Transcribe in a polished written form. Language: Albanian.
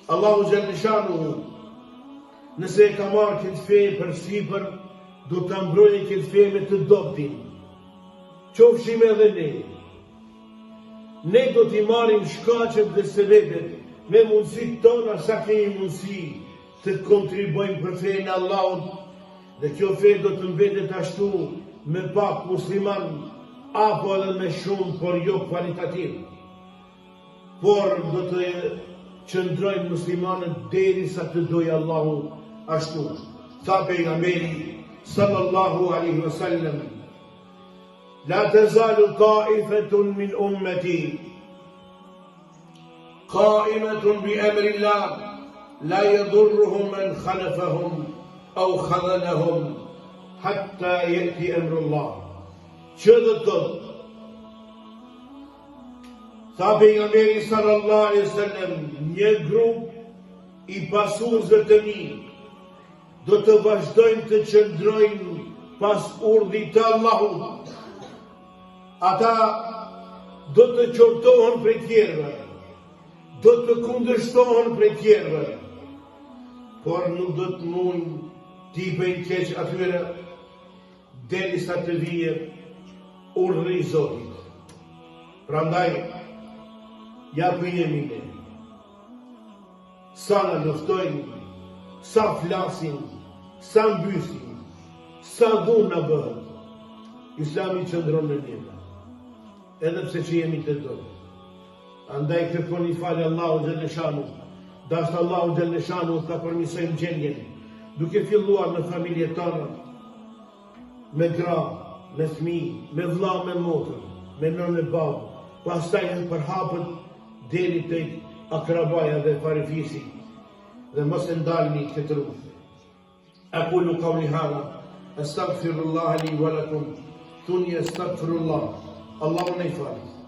Allahu Gjellëshanu, nëse e ka marrë këtë fe për sipër, do të mbrojë këtë fe me të dobtin. Qofshim edhe ne. Ne do t'i marrim shkaqet dhe sebepet me mundësit tona sa kemi mundësi të kontribojmë për fejnë Allahut, dhe kjo fe do të mbetet ashtu me pak musliman, apo edhe me shumë, por jo kvalitativ. Por do të qëndrojnë muslimanët derisa të dojë Allahu ashtu. Tha pejgamberi sallallahu alaihi wasallam: La tazalu ta'ifatun min ummati qa'imatun bi amri Allah la yadurruhum man khalafahum aw khadhalahum hatta ya'ti amru Allah. Që do të thotë? Tha pejgamberi sallallahu alaihi wasallam, një grup i pasurësve të mi do të vazhdojnë të qëndrojnë pas urdhit të Allahut. Ata do të qortohen prej tjerëve, do të kundërshtohen prej tjerëve, por nuk do të mund t'i bëjnë keq atyre derisa të vijë urdhri i Zotit. Prandaj, ja ku jemi ne. Sa na luftojnë, sa flasin, sa mbysin, sa dhunë na bëhet, Islami qëndron në ne, edhe pse që jemi të dorë. Andaj kërkoni falë Allahu Gjellëshanu, dashtë Allahu Gjellëshanu ka përmisojmë gjendjen, duke filluar në familje tona, me gra, me fëmijë, me vlla, me motër, me nënë e babë, pastaj e përhapët deri tek akrabaja dhe farefisi, dhe mos e ndalni këtë rrugë. Aqulu qawli hadha, astaghfirullah li wa lakum, thuni astaghfirullah. Allahu na i falë.